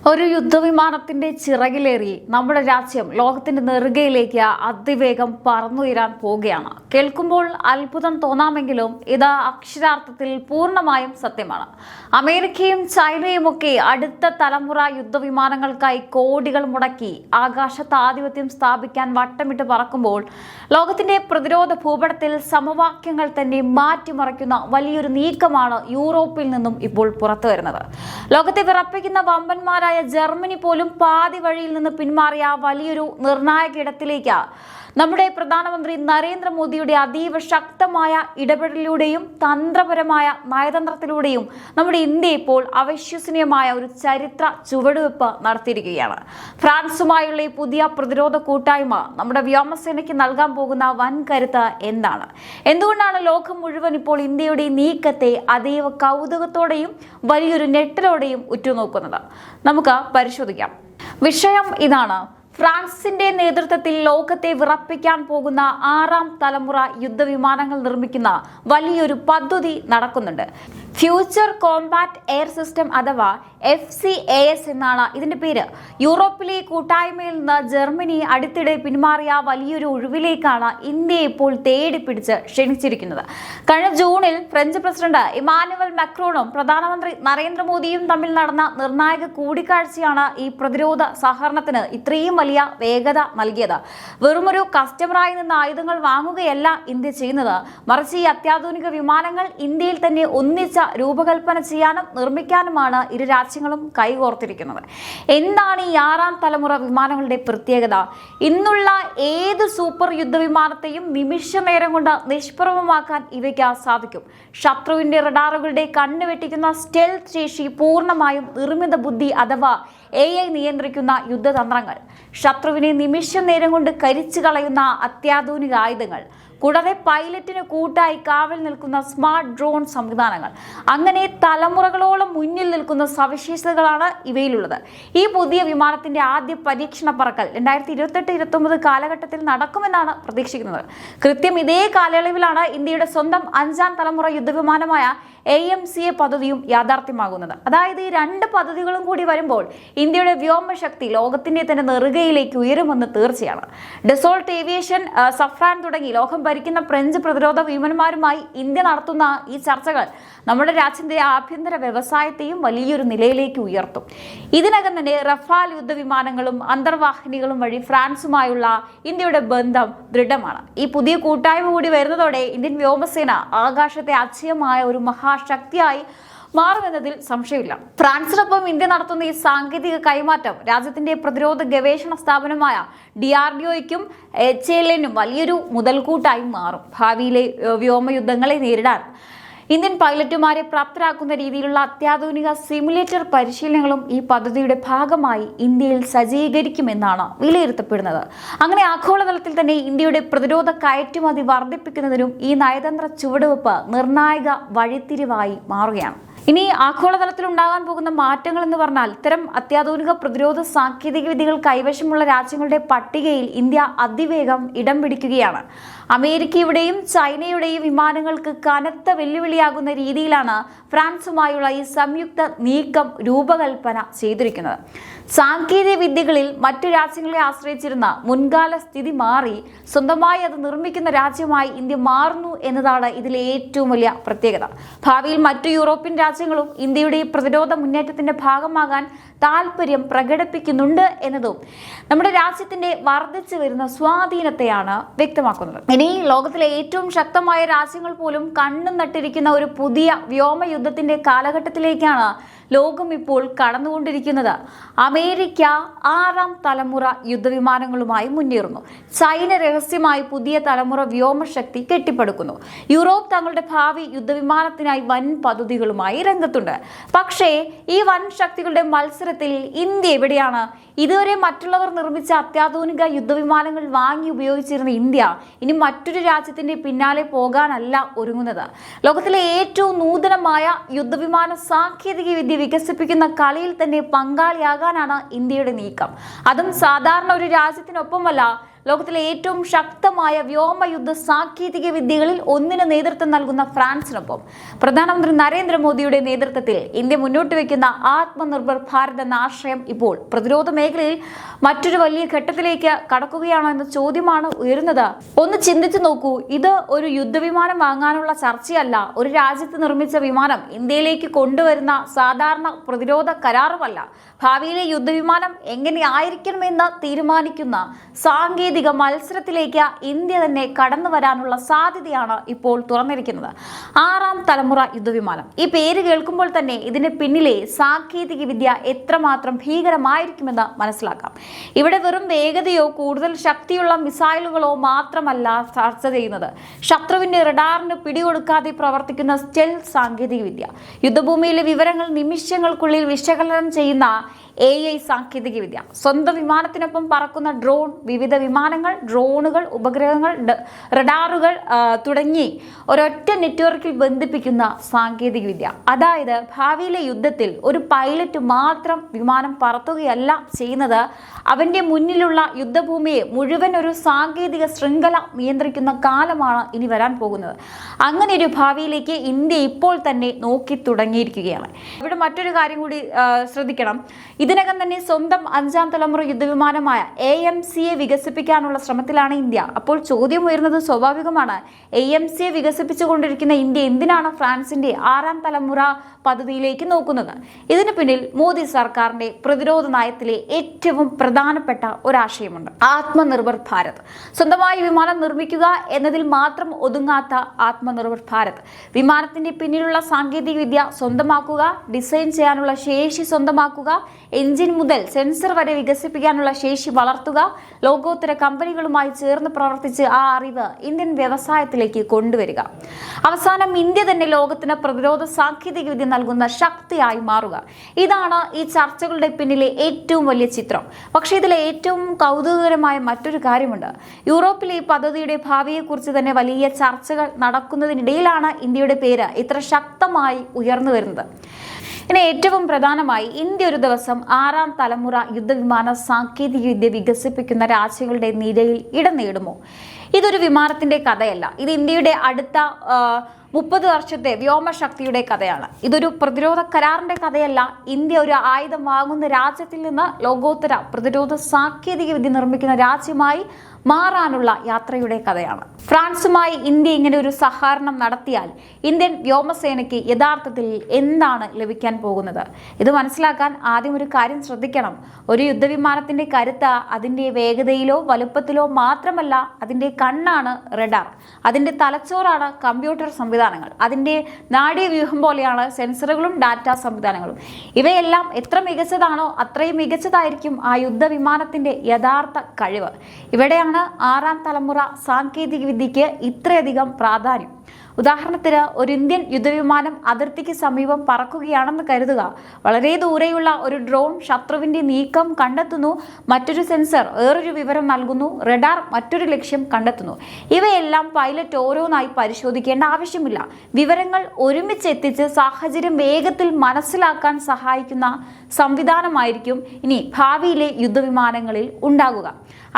ഒരു യുദ്ധവിമാനത്തിന്റെ ചിറകിലേറി നമ്മുടെ രാജ്യം ലോകത്തിന്റെ നെറുകയിലേക്ക് അതിവേഗം പറന്നുയരാൻ പോവുകയാണ്. കേൾക്കുമ്പോൾ അത്ഭുതം തോന്നാമെങ്കിലും ഇത് അക്ഷരാർത്ഥത്തിൽ പൂർണ്ണമായും സത്യമാണ്. അമേരിക്കയും ചൈനയും ഒക്കെ അടുത്ത തലമുറ യുദ്ധവിമാനങ്ങൾക്കായി കോടികൾ മുടക്കി ആകാശത്ത് ആധിപത്യം സ്ഥാപിക്കാൻ വട്ടമിട്ട് പറക്കുമ്പോൾ ലോകത്തിന്റെ പ്രതിരോധ ഭൂപടത്തിൽ സമവാക്യങ്ങൾ തന്നെ മാറ്റിമറിക്കുന്ന വലിയൊരു നീക്കമാണ് യൂറോപ്പിൽ നിന്നും ഇപ്പോൾ പുറത്തുവരുന്നത്. ലോകത്തെ വിറപ്പിക്കുന്ന വമ്പന്മാരായ ജർമ്മനി പോലും പാതി വഴിയിൽ നിന്ന് പിന്മാറിയ വലിയൊരു നിർണായക ഇടത്തിലേക്ക് നമ്മുടെ പ്രധാനമന്ത്രി നരേന്ദ്രമോദിയുടെ അതീവ ശക്തമായ ഇടപെടലിലൂടെയും തന്ത്രപരമായ നയതന്ത്രത്തിലൂടെയും നമ്മുടെ ഇന്ത്യ ഇപ്പോൾ അവിശ്വസനീയമായ ഒരു ചരിത്ര ചുവടുവെപ്പ് നടത്തിയിരിക്കുകയാണ്. ഫ്രാൻസുമായുള്ള ഈ പുതിയ പ്രതിരോധ കൂട്ടായ്മ നമ്മുടെ വ്യോമസേനയ്ക്ക് നൽകാൻ പോകുന്ന വൻ കരുത്ത് എന്താണ്? എന്തുകൊണ്ടാണ് ലോകം മുഴുവൻ ഇപ്പോൾ ഇന്ത്യയുടെ നീക്കത്തെ അതീവ കൗതുകത്തോടെയും വലിയൊരു ഞെട്ടലോടെയും ഉറ്റുനോക്കുന്നത്? നമുക്ക് പരിശോധിക്കാം. വിഷയം ഇതാണ്: ഫ്രാൻസിന്റെ നേതൃത്വത്തിൽ ലോകത്തെ വിറപ്പിക്കാൻ പോകുന്ന 6ാം തലമുറ യുദ്ധവിമാനങ്ങൾ നിർമ്മിക്കുന്ന വലിയൊരു പദ്ധതി നടക്കുന്നുണ്ട്. ഫ്യൂച്ചർ കോമ്പാറ്റ് എയർ സിസ്റ്റം അഥവാ FCAS എന്നാണ് ഇതിന്റെ പേര്. യൂറോപ്പിലെ കൂട്ടായ്മയിൽ നിന്ന് ജർമ്മനി അടുത്തിടെ പിന്മാറിയ വലിയൊരു ഒഴിവിലേക്കാണ് ഇന്ത്യയെ ഇപ്പോൾ തേടിപ്പിടിച്ച് ക്ഷണിച്ചിരിക്കുന്നത്. കഴിഞ്ഞ ജൂണിൽ ഫ്രഞ്ച് പ്രസിഡന്റ് ഇമാനുവൽ മാക്രോണും പ്രധാനമന്ത്രി നരേന്ദ്രമോദിയും തമ്മിൽ നടന്ന നിർണായക കൂടിക്കാഴ്ചയാണ് ഈ പ്രതിരോധ സഹകരണത്തിന് ഇത്രയും വലിയ വേഗത നൽകിയത്. വെറുമൊരു കസ്റ്റമറായി നിന്ന് ആയുധങ്ങൾ വാങ്ങുകയല്ല ഇന്ത്യ ചെയ്യുന്നത്, മറിച്ച് ഈ അത്യാധുനിക വിമാനങ്ങൾ ഇന്ത്യയിൽ തന്നെ ഒന്നിച്ച രൂപകൽപ്പന ചെയ്യാനും നിർമ്മിക്കാനുമാണ് ഇരു രാജ്യങ്ങളും കൈകോർത്തിരിക്കുന്നത്. എന്താണ് ഈ 6ാം തലമുറ വിമാനങ്ങളുടെ പ്രത്യേകത? ഇന്നുള്ള ഏത് സൂപ്പർ യുദ്ധവിമാനത്തെയും നിമിഷ നേരം കൊണ്ട് നിഷ്പ്രഭമാക്കാൻ ഇവയ്ക്ക് സാധിക്കും. ശത്രുവിന്റെ റഡാറുകളുടെ കണ്ണ് വെട്ടിക്കുന്ന സ്റ്റെൽത്ത് ശേഷി, പൂർണ്ണമായും നിർമ്മിത ബുദ്ധി അഥവാ AI നിയന്ത്രിക്കുന്ന യുദ്ധതന്ത്രങ്ങൾ, ശത്രുവിനെ നിമിഷ നേരം കൊണ്ട് കരിച്ചു കളയുന്ന അത്യാധുനിക ആയുധങ്ങൾ, കൂടാതെ പൈലറ്റിന് കൂട്ടായി കാവൽ നിൽക്കുന്ന സ്മാർട്ട് ഡ്രോൺ സംവിധാനങ്ങൾ, അങ്ങനെ തലമുറകളോളം മുന്നിൽ നിൽക്കുന്ന സവിശേഷതകളാണ് ഇവയിലുള്ളത്. ഈ പുതിയ വിമാനത്തിന്റെ ആദ്യ പരീക്ഷണ പറക്കൽ 2028-29 കാലഘട്ടത്തിൽ നടക്കുമെന്നാണ് പ്രതീക്ഷിക്കുന്നത്. കൃത്യം ഇതേ കാലയളവിലാണ് ഇന്ത്യയുടെ സ്വന്തം 5ാം തലമുറ യുദ്ധവിമാനമായ AMCA പദ്ധതിയും യാഥാർത്ഥ്യമാകുന്നത്. അതായത് ഈ രണ്ട് പദ്ധതികളും കൂടി വരുമ്പോൾ ഇന്ത്യയുടെ വ്യോമശക്തി ലോകത്തിന്റെ തന്നെ നെറുകയിലേക്ക് ഉയരുമെന്ന് തീർച്ചയാണ്. ഡെസോൾട്ട് ഏവിയേഷൻ, സഫ്രാൻ തുടങ്ങി ലോകം ഭരിക്കുന്ന ഫ്രഞ്ച് പ്രതിരോധ വിമാനന്മാരുമായി ഇന്ത്യ നടത്തുന്ന ഈ ചർച്ചകൾ നമ്മുടെ രാജ്യത്തിന്റെ ആഭ്യന്തര വ്യവസായത്തെയും വലിയൊരു നിലയിലേക്ക് ഉയർത്തും. ഇതിനകം തന്നെ റഫാൽ യുദ്ധവിമാനങ്ങളും അന്തർവാഹിനികളും വഴി ഫ്രാൻസുമായുള്ള ഇന്ത്യയുടെ ബന്ധം ദൃഢമാണ്. ഈ പുതിയ കൂട്ടായ്മ കൂടി വരുന്നതോടെ ഇന്ത്യൻ വ്യോമസേന ആകാശത്തെ അക്ഷയമായ ഒരു മഹാശക്തിയായി മാറുമെന്നതിൽ സംശയമില്ല. ഫ്രാൻസിനൊപ്പം ഇന്ത്യ നടത്തുന്ന ഈ സാങ്കേതിക കൈമാറ്റം രാജ്യത്തിന്റെ പ്രതിരോധ ഗവേഷണ സ്ഥാപനമായ DRDOയ്ക്കും HALനും വലിയൊരു മുതൽക്കൂട്ടായി മാറും. ഭാവിയിലെ വ്യോമയുദ്ധങ്ങളെ നേരിടാൻ ഇന്ത്യൻ പൈലറ്റുമാരെ പ്രാപ്തരാക്കുന്ന രീതിയിലുള്ള അത്യാധുനിക സിമുലേറ്റർ പരിശീലനങ്ങളും ഈ പദ്ധതിയുടെ ഭാഗമായി ഇന്ത്യയിൽ സജ്ജീകരിക്കുമെന്നാണ് വിലയിരുത്തപ്പെടുന്നത്. അങ്ങനെ ആഗോളതലത്തിൽ തന്നെ ഇന്ത്യയുടെ പ്രതിരോധ കയറ്റുമതി വർദ്ധിപ്പിക്കുന്നതിനും ഈ നയതന്ത്ര ചുവടുവെപ്പ് നിർണായക വഴിത്തിരിവായി മാറുകയാണ്. ഇനി ആഗോളതലത്തിൽ ഉണ്ടാകാൻ പോകുന്ന മാറ്റങ്ങൾ എന്ന് പറഞ്ഞാൽ, ഇത്തരം അത്യാധുനിക പ്രതിരോധ സാങ്കേതിക വിദ്യകൾ കൈവശമുള്ള രാജ്യങ്ങളുടെ പട്ടികയിൽ ഇന്ത്യ അതിവേഗം ഇടം പിടിക്കുകയാണ്. അമേരിക്കയുടെയും ചൈനയുടെയും വിമാനങ്ങൾക്ക് കനത്ത വെല്ലുവിളിയാകുന്ന രീതിയിലാണ് ഫ്രാൻസുമായുള്ള ഈ സംയുക്ത നീക്കം രൂപകൽപ്പന ചെയ്തിരിക്കുന്നത്. സാങ്കേതിക വിദ്യകളിൽ മറ്റു രാജ്യങ്ങളെ ആശ്രയിച്ചിരുന്ന മുൻകാല സ്ഥിതി മാറി സ്വന്തമായി അത് നിർമ്മിക്കുന്ന രാജ്യമായി ഇന്ത്യ മാറുന്നു എന്നതാണ് ഇതിലെ ഏറ്റവും വലിയ പ്രത്യേകത. ഭാവിയിൽ മറ്റു യൂറോപ്യൻ രാജ്യങ്ങളും ഇന്ത്യയുടെ പ്രതിരോധ മുന്നേറ്റത്തിന്റെ ഭാഗമാകാൻ താല്പര്യം പ്രകടിപ്പിക്കുന്നുണ്ട് എന്നതും നമ്മുടെ രാജ്യത്തിന്റെ വർദ്ധിച്ചു വരുന്ന സ്വാധീനത്തെയാണ് വ്യക്തമാക്കുന്നത്. ഇനി ലോകത്തിലെ ഏറ്റവും ശക്തമായ രാജ്യങ്ങൾ പോലും കണ്ണും നട്ടിരിക്കുന്ന ഒരു പുതിയ വ്യോമയുദ്ധത്തിന്റെ കാലഘട്ടത്തിലേക്കാണ് ലോകം ഇപ്പോൾ കടന്നുകൊണ്ടിരിക്കുന്നത്. അമേരിക്ക 6ാം തലമുറ യുദ്ധവിമാനങ്ങളുമായി മുന്നേറുന്നു. ചൈന രഹസ്യമായി പുതിയ തലമുറ വ്യോമശക്തി കെട്ടിപ്പടുക്കുന്നു. യൂറോപ്പ് തങ്ങളുടെ ഭാവി യുദ്ധവിമാനത്തിനായി വൻ പദ്ധതികളുമായി രംഗത്തുണ്ട്. പക്ഷേ ഈ വൻ ശക്തികളുടെ മത്സരത്തിൽ ഇന്ത്യ എവിടെയാണ്? ഇതുവരെ മറ്റുള്ളവർ നിർമ്മിച്ച അത്യാധുനിക യുദ്ധവിമാനങ്ങൾ വാങ്ങി ഉപയോഗിച്ചിരുന്ന ഇന്ത്യ ഇനി മറ്റൊരു രാജ്യത്തിന്റെ പിന്നാലെ പോകാനല്ല ഒരുങ്ങുന്നത്. ലോകത്തിലെ ഏറ്റവും നൂതനമായ യുദ്ധവിമാന സാങ്കേതിക വിദ്യ വികസിപ്പിക്കുന്ന കളിയിൽ തന്നെ പങ്കാളിയാകാനാണ് ഇന്ത്യയുടെ നീക്കം. അതും സാധാരണ ഒരു രാജ്യത്തിനൊപ്പമല്ല, ലോകത്തിലെ ഏറ്റവും ശക്തമായ വ്യോമയുദ്ധ സാങ്കേതിക വിദ്യകളിൽ ഒന്നിന് നേതൃത്വം നൽകുന്ന ഫ്രാൻസിനൊപ്പം പ്രധാനമന്ത്രി നരേന്ദ്രമോദിയുടെ നേതൃത്വത്തിൽ ഇന്ത്യ മുന്നോട്ട് വയ്ക്കുന്ന ആത്മനിർഭർ ഭാരത് എന്ന ആശയം ഇപ്പോൾ പ്രതിരോധ മേഖലയിൽ മറ്റൊരു വലിയ ഘട്ടത്തിലേക്ക് കടക്കുകയാണോ എന്ന ചോദ്യമാണ് ഉയരുന്നത്. ഒന്ന് ചിന്തിച്ചു നോക്കൂ, ഇത് ഒരു യുദ്ധവിമാനം വാങ്ങാനുള്ള ചർച്ചയല്ല. ഒരു രാജ്യത്ത് നിർമ്മിച്ച വിമാനം ഇന്ത്യയിലേക്ക് കൊണ്ടുവരുന്ന സാധാരണ പ്രതിരോധ കരാറുമല്ല. ഭാവിയിലെ യുദ്ധവിമാനം എങ്ങനെയായിരിക്കണമെന്ന് തീരുമാനിക്കുന്ന സാങ്കേതിക മത്സരത്തിലേക്ക് ഇന്ത്യ തന്നെ കടന്നു വരാനുള്ള സാധ്യതയാണ് ഇപ്പോൾ തുറന്നിരിക്കുന്നത്. 6ാം തലമുറ യുദ്ധവിമാനം. ഈ പേര് കേൾക്കുമ്പോൾ തന്നെ ഇതിന് പിന്നിലെ സാങ്കേതിക വിദ്യ എത്രമാത്രം ഭീകരമായിരിക്കുമെന്ന് മനസ്സിലാക്കാം. ഇവിടെ വെറും വേഗതയോ കൂടുതൽ ശക്തിയുള്ള മിസൈലുകളോ മാത്രമല്ല ചർച്ച ചെയ്യുന്നത്. ശത്രുവിന്റെ റഡാറിന് പിടികൊടുക്കാതെ പ്രവർത്തിക്കുന്ന സ്റ്റെൽത്ത് സാങ്കേതിക വിദ്യ, യുദ്ധഭൂമിയിലെ വിവരങ്ങൾ നിമിഷങ്ങൾക്കുള്ളിൽ വിശകലനം ചെയ്യുന്ന AI സാങ്കേതിക വിദ്യ, സ്വന്തം വിമാനത്തിനൊപ്പം പറക്കുന്ന ഡ്രോൺ, വിവിധ വിമാനങ്ങൾ, ഡ്രോണുകൾ, ഉപഗ്രഹങ്ങൾ, റഡാറുകൾ തുടങ്ങി ഒരൊറ്റ നെറ്റ്വർക്കിൽ ബന്ധിപ്പിക്കുന്ന സാങ്കേതിക വിദ്യ. അതായത് ഭാവിയിലെ യുദ്ധത്തിൽ ഒരു പൈലറ്റ് മാത്രം വിമാനം പറത്തുകയല്ല ചെയ്യുന്നത്, അവന്റെ മുന്നിലുള്ള യുദ്ധഭൂമിയെ മുഴുവൻ ഒരു സാങ്കേതിക ശൃംഖല നിയന്ത്രിക്കുന്ന കാലമാണ് ഇനി വരാൻ പോകുന്നത്. അങ്ങനെ ഒരു ഭാവിയിലേക്ക് ഇന്ത്യ ഇപ്പോൾ തന്നെ നോക്കി തുടങ്ങിയിരിക്കുകയാണ്. ഇവിടെ മറ്റൊരു കാര്യം കൂടി ശ്രദ്ധിക്കണം. ഇതിനകം തന്നെ സ്വന്തം 5ാം തലമുറ യുദ്ധവിമാനമായ AMCയെ വികസിപ്പിക്കാനുള്ള ശ്രമത്തിലാണ് ഇന്ത്യ. അപ്പോൾ ചോദ്യം ഉയർന്നത് സ്വാഭാവികമാണ്. AMCയെ വികസിപ്പിച്ചുകൊണ്ടിരിക്കുന്ന ഇന്ത്യ എന്തിനാണ് ഫ്രാൻസിന്റെ 6ാം തലമുറ പദ്ധതിയിലേക്ക് നോക്കുന്നത്? ഇതിന് പിന്നിൽ മോദി സർക്കാരിന്റെ പ്രതിരോധ നയത്തിലെ ഏറ്റവും പ്രധാനപ്പെട്ട ഒരാശയമുണ്ട്: ആത്മനിർഭർ ഭാരത്. സ്വന്തമായി വിമാനം നിർമ്മിക്കുക എന്നതിൽ മാത്രം ഒതുങ്ങാത്ത ആത്മനിർഭർ ഭാരത്. വിമാനത്തിന്റെ പിന്നിലുള്ള സാങ്കേതിക വിദ്യ സ്വന്തമാക്കുക, ഡിസൈൻ ചെയ്യാനുള്ള ശേഷി സ്വന്തമാക്കുക, എഞ്ചിൻ മുതൽ സെൻസർ വരെ വികസിപ്പിക്കാനുള്ള ശേഷി വളർത്തുക, ലോകോത്തര കമ്പനികളുമായി ചേർന്ന് പ്രവർത്തിച്ച് ആ അറിവ് ഇന്ത്യൻ വ്യവസായത്തിലേക്ക് കൊണ്ടുവരിക. അവസാനം ഇന്ത്യ തന്നെ ലോകത്തിന് പ്രതിരോധ സാങ്കേതിക വിദ്യ നൽകുന്ന ശക്തിയായി മാറുക. ഇതാണ് ഈ ചർച്ചകളുടെ പിന്നിലെ ഏറ്റവും വലിയ ചിത്രം. പക്ഷേ ഇതിലെ ഏറ്റവും കൗതുകകരമായ മറ്റൊരു കാര്യമുണ്ട്. യൂറോപ്പിലെ ഈ പദ്ധതിയുടെ ഭാവിയെക്കുറിച്ച് തന്നെ വലിയ ചർച്ചകൾ നടക്കുന്നതിനിടയിലാണ് ഇന്ത്യയുടെ പേര് ഇത്ര ശക്തമായി ഉയർന്നു വരുന്നത്. ഇനി ഏറ്റവും പ്രധാനമായി, ഇന്ത്യ ഒരു ദിവസം 6ാം തലമുറ യുദ്ധവിമാന സാങ്കേതിക വിദ്യ വികസിപ്പിക്കുന്ന രാജ്യങ്ങളുടെ നിരയിൽ ഇടം നേടുമോ? ഇതൊരു വിമാനത്തിന്റെ കഥയല്ല. ഇത് ഇന്ത്യയുടെ അടുത്ത 30 വർഷത്തെ വ്യോമശക്തിയുടെ കഥയാണ്. ഇതൊരു പ്രതിരോധ കരാറിന്റെ കഥയല്ല. ഇന്ത്യ ഒരു ആയുധം വാങ്ങുന്ന രാജ്യത്തിൽ നിന്ന് ലോകോത്തര പ്രതിരോധ സാങ്കേതിക വിദ്യ നിർമ്മിക്കുന്ന രാജ്യമായി മാറാനുള്ള യാത്രയുടെ കഥയാണ്. ഫ്രാൻസുമായി ഇന്ത്യ ഇങ്ങനെ ഒരു സഹകരണം നടത്തിയാൽ ഇന്ത്യൻ വ്യോമസേനയ്ക്ക് യഥാർത്ഥത്തിൽ എന്താണ് ലഭിക്കാൻ പോകുന്നത്? ഇത് മനസ്സിലാക്കാൻ ആദ്യം ഒരു കാര്യം ശ്രദ്ധിക്കണം. ഒരു യുദ്ധവിമാനത്തിന്റെ കരുത്ത് അതിന്റെ വേഗതയിലോ വലുപ്പത്തിലോ മാത്രമല്ല, അതിന്റെ കണ്ണാണ് റഡാർ, അതിന്റെ തലച്ചോറാണ് കമ്പ്യൂട്ടർ സംവിധാനങ്ങൾ, അതിന്റെ നാഡീവ്യൂഹം പോലെയാണ് സെൻസറുകളും ഡാറ്റ സംവിധാനങ്ങളും. ഇവയെല്ലാം എത്ര മികച്ചതാണോ അത്രയും മികച്ചതായിരിക്കും ആ യുദ്ധവിമാനത്തിന്റെ യഥാർത്ഥ കഴിവ്. ഇവിടെയാണ് 6ാം തലമുറ സാങ്കേതിക വിദ്യയ്ക്ക് ഇത്രയധികം പ്രാധാന്യം. ഉദാഹരണത്തിന്, ഒരു ഇന്ത്യൻ യുദ്ധവിമാനം അതിർത്തിക്ക് സമീപം പറക്കുകയാണെന്ന് കരുതുക. വളരെ ദൂരെയുള്ള ഒരു ഡ്രോൺ ശത്രുവിന്റെ നീക്കം കണ്ടെത്തുന്നു, മറ്റൊരു സെൻസർ വേറൊരു വിവരം നൽകുന്നു, റഡാർ മറ്റൊരു ലക്ഷ്യം കണ്ടെത്തുന്നു. ഇവയെല്ലാം പൈലറ്റ് ഓരോന്നായി പരിശോധിക്കേണ്ട ആവശ്യമില്ല. വിവരങ്ങൾ ഒരുമിച്ചെത്തിച്ച് സാഹചര്യം വേഗത്തിൽ മനസ്സിലാക്കാൻ സഹായിക്കുന്ന സംവിധാനമായിരിക്കും ഇനി ഭാവിയിലെ യുദ്ധവിമാനങ്ങളിൽ ഉണ്ടാകുക.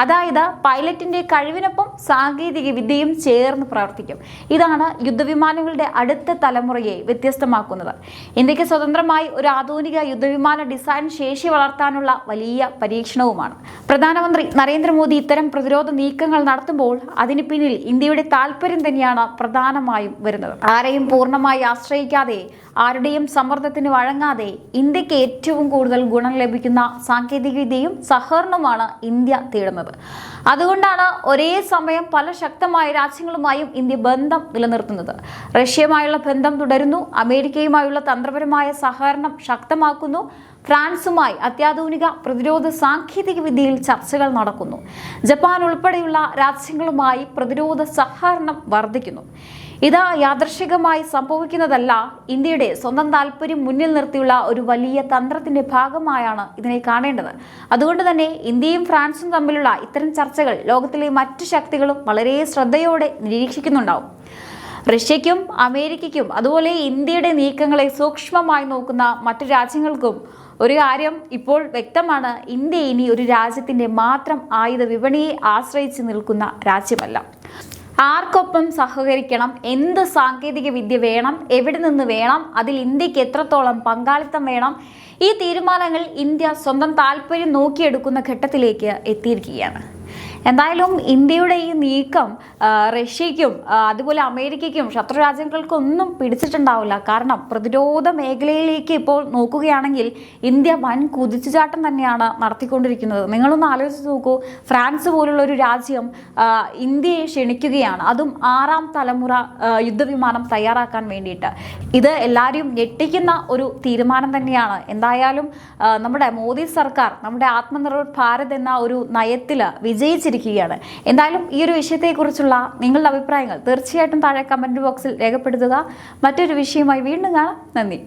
അതായത് പൈലറ്റിന്റെ കഴിവിനൊപ്പം സാങ്കേതിക വിദ്യയും ചേർന്ന് പ്രവർത്തിക്കും. ഇതാണ് യുദ്ധവിമാനങ്ങളുടെ അടുത്ത തലമുറയെ വ്യത്യസ്തമാക്കുന്നത്. ഇന്ത്യക്ക് സ്വതന്ത്രമായി ഒരു ആധുനിക യുദ്ധവിമാന ഡിസൈൻ ശേഷി വളർത്താനുള്ള വലിയ പരീക്ഷണവുമാണ്. പ്രധാനമന്ത്രി നരേന്ദ്രമോദി ഇത്തരം പ്രതിരോധ നീക്കങ്ങൾ നടത്തുമ്പോൾ അതിന് പിന്നിൽ ഇന്ത്യയുടെ താല്പര്യം തന്നെയാണ് പ്രധാനമായും വരുന്നത്. ആരെയും പൂർണ്ണമായി ആശ്രയിക്കാതെ, ആരുടെയും സമ്മർദ്ദത്തിന് വഴങ്ങാതെ ഇന്ത്യക്ക് ഏറ്റവും കൂടുതൽ ഗുണം ലഭിക്കുന്ന സാങ്കേതിക വിദ്യയും സഹകരണവുമാണ് ഇന്ത്യ തേടുന്നത്. അതുകൊണ്ടാണ് ഒരേ സമയം പല ശക്തമായ രാജ്യങ്ങളുമായും ഇന്ത്യ ബന്ധം നിലനിർത്തുന്നത്. റഷ്യയുമായുള്ള ബന്ധം തുടരുന്നു, അമേരിക്കയുമായുള്ള തന്ത്രപരമായ സഹകരണം ശക്തമാക്കുന്നു, ഫ്രാൻസുമായി അത്യാധുനിക പ്രതിരോധ സാങ്കേതിക വിദ്യയിൽ ചർച്ചകൾ നടക്കുന്നു, ജപ്പാൻ ഉൾപ്പെടെയുള്ള രാജ്യങ്ങളുമായി പ്രതിരോധ സഹകരണം വർദ്ധിക്കുന്നു. ഇത് യാദൃശ്ചികമായി സംഭവിക്കുന്നതല്ല. ഇന്ത്യയുടെ സ്വന്തം താല്പര്യം മുന്നിൽ നിർത്തിയുള്ള ഒരു വലിയ തന്ത്രത്തിന്റെ ഭാഗമായാണ് ഇതിനെ കാണേണ്ടത്. അതുകൊണ്ട് തന്നെ ഇന്ത്യയും ഫ്രാൻസും തമ്മിലുള്ള ഇത്തരം ചർച്ചകൾ ലോകത്തിലെ മറ്റു ശക്തികളും വളരെ ശ്രദ്ധയോടെ നിരീക്ഷിക്കുന്നുണ്ടാവും. റഷ്യയ്ക്കും അമേരിക്കയ്ക്കും അതുപോലെ ഇന്ത്യയുടെ നീക്കങ്ങളെ സൂക്ഷ്മമായി നോക്കുന്ന മറ്റു രാജ്യങ്ങൾക്കും ഒരു കാര്യം ഇപ്പോൾ വ്യക്തമാണ്, ഇന്ത്യ ഇനി ഒരു രാജ്യത്തിൻ്റെ മാത്രം ആയുധ വിപണിയെ ആശ്രയിച്ച് നിൽക്കുന്ന രാജ്യമല്ല. ആർക്കൊപ്പം സഹകരിക്കണം, എന്ത് സാങ്കേതിക വിദ്യ വേണം, എവിടെ നിന്ന് വേണം, അതിൽ ഇന്ത്യക്ക് എത്രത്തോളം പങ്കാളിത്തം വേണം, ഈ തീരുമാനങ്ങൾ ഇന്ത്യ സ്വന്തം താല്പര്യം നോക്കിയെടുക്കുന്ന ഘട്ടത്തിലേക്ക് എത്തിയിരിക്കുകയാണ്. എന്തായാലും ഇന്ത്യയുടെ ഈ നീക്കം റഷ്യയ്ക്കും അതുപോലെ അമേരിക്കയ്ക്കും ശത്രു രാജ്യങ്ങൾക്കൊന്നും പിടിച്ചിട്ടുണ്ടാവില്ല. കാരണം പ്രതിരോധ മേഖലയിലേക്ക് ഇപ്പോൾ നോക്കുകയാണെങ്കിൽ ഇന്ത്യ വൻ കുതിച്ചുചാട്ടം തന്നെയാണ് നടത്തിക്കൊണ്ടിരിക്കുന്നത്. നിങ്ങളൊന്ന് ആലോചിച്ച് നോക്കൂ, ഫ്രാൻസ് പോലുള്ള ഒരു രാജ്യം ഇന്ത്യയെ ക്ഷണിക്കുകയാണ്, അതും 6ാം തലമുറ യുദ്ധവിമാനം തയ്യാറാക്കാൻ വേണ്ടിയിട്ട്. ഇത് എല്ലാവരെയും ഞെട്ടിക്കുന്ന ഒരു തീരുമാനം തന്നെയാണ്. എന്തായാലും നമ്മുടെ മോദി സർക്കാർ നമ്മുടെ ആത്മനിർഭർ ഭാരത് എന്ന ഒരു നയത്തിൽ വിജയിച്ചിരിക്കുകയാണ്. എന്തായാലും ഈ ഒരു വിഷയത്തെക്കുറിച്ചുള്ള നിങ്ങളുടെ അഭിപ്രായങ്ങൾ തീർച്ചയായിട്ടും താഴെ കമന്റ് ബോക്സിൽ രേഖപ്പെടുത്തുക. മറ്റൊരു വിഷയമായി വീണ്ടും കാണാം. നന്ദി.